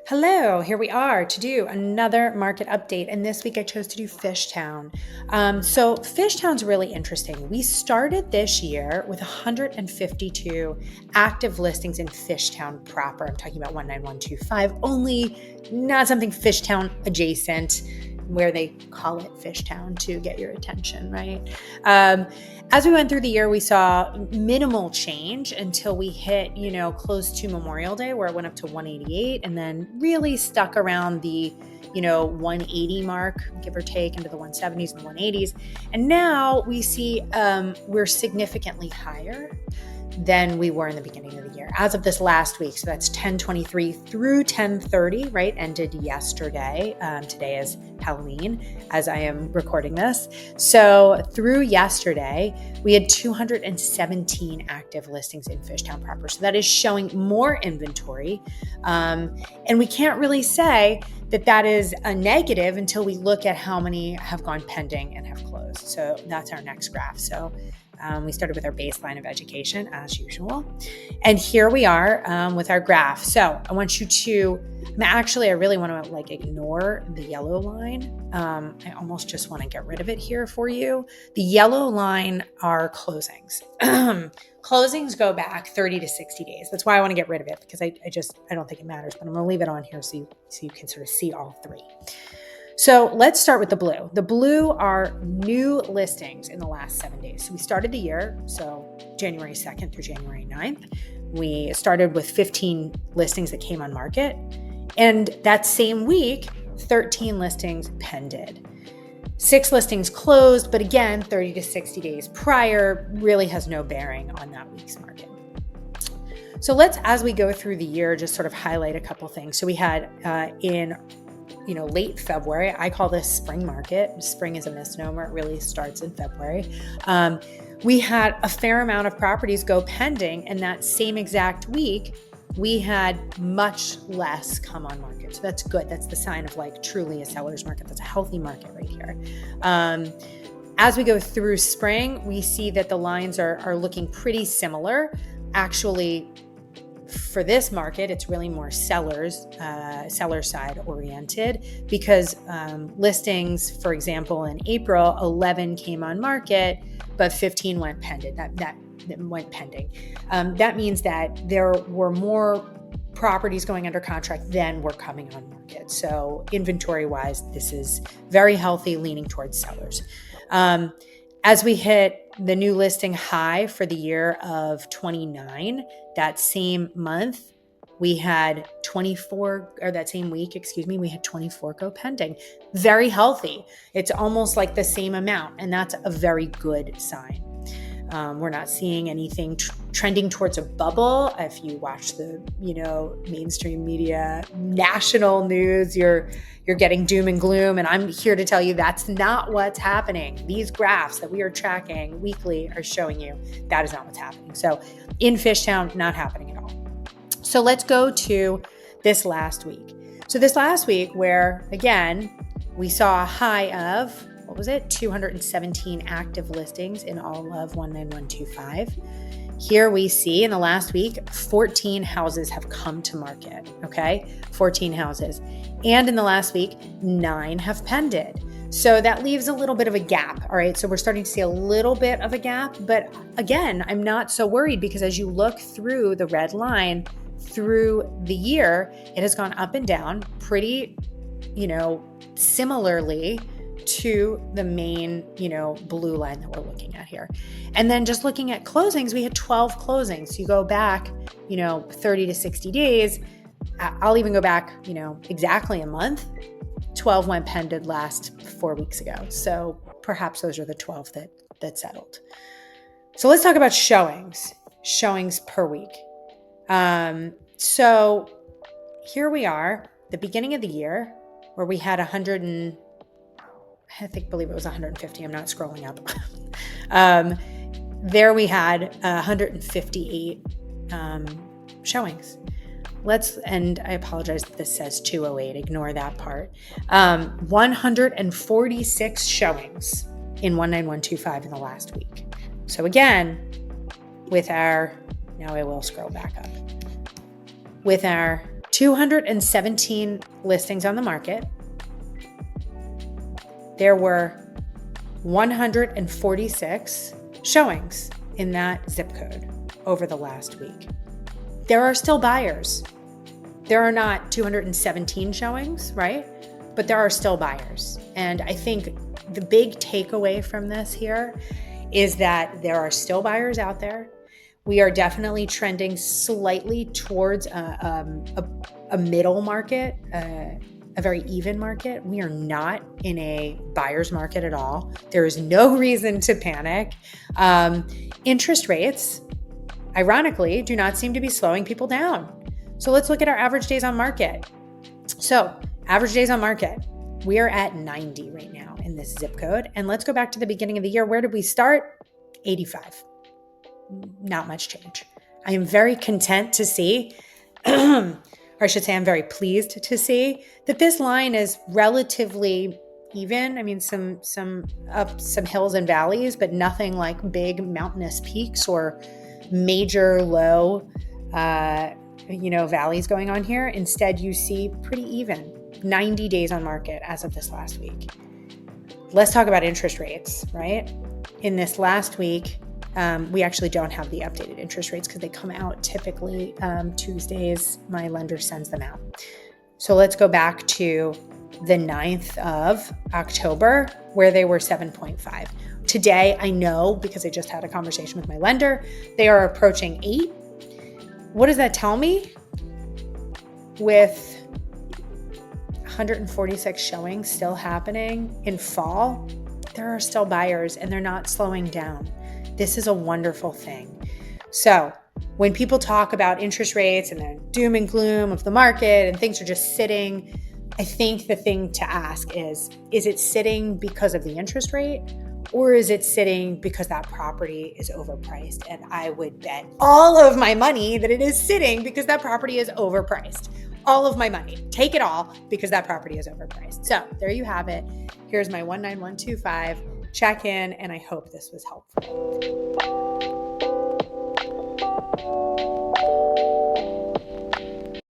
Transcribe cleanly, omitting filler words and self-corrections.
Hello, here we are to do another market update, and this week I chose to do Fishtown. So Fishtown's really interesting. We started this year with 152 active listings in Fishtown proper. I'm talking about 19125 only, not something Fishtown adjacent, where they call it Fishtown to get your attention, right? As we went through the year, we saw minimal change until we hit, close to Memorial Day, where it went up to 188 and then really stuck around the, 180 mark, give or take, into the 170s and 180s. And now we see we're significantly higher than we were in the beginning of the year. As of this last week, so that's 10/23 through 10/30, right? Ended yesterday. Today is Halloween as I am recording this. So through yesterday, we had 217 active listings in Fishtown proper. So that is showing more inventory. And we can't really say that that is a negative until we look at how many have gone pending and have closed. So that's our next graph. So we started with our baseline of education as usual. And here we are with our graph. So I want you to, I really want to ignore the yellow line. I almost just want to get rid of it here for you. The yellow line are closings. Closings go back 30 to 60 days. That's why I want to get rid of it, because I don't think it matters, but I'm going to leave it on here so you can sort of see all three. So let's start with the blue. The blue are new listings in the last 7 days. So we started the year, so January 2nd through January 9th. We started with 15 listings that came on market. And that same week, 13 listings pended. 6 listings closed, but again, 30 to 60 days prior really has no bearing on that week's market. So let's, as we go through the year, just sort of highlight a couple things. So we had in late February. I call this spring market. Spring is a misnomer. It really starts in February. We had a fair amount of properties go pending, and that same exact week, we had much less come on market. So that's good. That's the sign of truly a seller's market. That's a healthy market right here. As we go through spring, we see that the lines are looking pretty similar. Actually, for this market, it's really more seller side oriented, because listings, for example, in April, 11 came on market, but 15 went pending. That went pending. That means that there were more properties going under contract than were coming on market. So inventory-wise, this is very healthy, leaning towards sellers. As we hit the new listing high for the year of 29, that same month, we had 24, or that same week, we had 24 go pending. Very healthy. It's almost like the same amount, and that's a very good sign. We're not seeing anything trending towards a bubble. If you watch the, mainstream media, national news, you're getting doom and gloom. And I'm here to tell you that's not what's happening. These graphs that we are tracking weekly are showing you that is not what's happening. So in Fishtown, not happening at all. So let's go to this last week. So this last week, where again, we saw a high of, 217 active listings in all of 19125. Here we see in the last week, 14 houses have come to market, okay? 14 houses. And in the last week, 9 have pended. So that leaves a little bit of a gap, all right? So we're starting to see a little bit of a gap, but again, I'm not so worried, because as you look through the red line through the year, it has gone up and down pretty, similarly to the main, blue line that we're looking at here. And then just looking at closings, we had 12 closings. You go back, 30 to 60 days. I'll even go back, exactly a month. 12 went pended last 4 weeks ago. So perhaps those are the 12 that settled. So let's talk about showings per week. So here we are, the beginning of the year, where we had 150. I'm not scrolling up. There we had 158 showings. And I apologize that this says 208. Ignore that part. 146 showings in 19125 in the last week. So again, with our Now I will scroll back up. With our 217 listings on the market, there were 146 showings in that zip code over the last week. There are still buyers. There are not 217 showings, right? But there are still buyers. And I think the big takeaway from this here is that there are still buyers out there. We are definitely trending slightly towards a middle market, a very even market. We are not in a buyer's market at all. There is no reason to panic. Interest rates, ironically, do not seem to be slowing people down. So let's look at our average days on market. So average days on market, we are at 90 right now in this zip code. And let's go back to the beginning of the year. Where did we start? 85. Not much change. I am very content to see, or I should say I'm very pleased to see that this line is relatively even. I mean, some up some hills and valleys, but nothing like big mountainous peaks or major low valleys going on here. Instead, you see pretty even 90 days on market as of this last week. Let's talk about interest rates, right? In this last week, we actually don't have the updated interest rates because they come out typically Tuesdays. My lender sends them out. So let's go back to the 9th of October where they were 7.5. Today, I know because I just had a conversation with my lender, they are approaching 8. What does that tell me? With 146 showings still happening in fall, there are still buyers and they're not slowing down. This is a wonderful thing. So when people talk about interest rates and the doom and gloom of the market and things are just sitting, I think the thing to ask is it sitting because of the interest rate? Or is it sitting because that property is overpriced? And I would bet all of my money that it is sitting because that property is overpriced. All of my money. Take it all because that property is overpriced. So there you have it. Here's my 19125 check-in, and I hope this was helpful.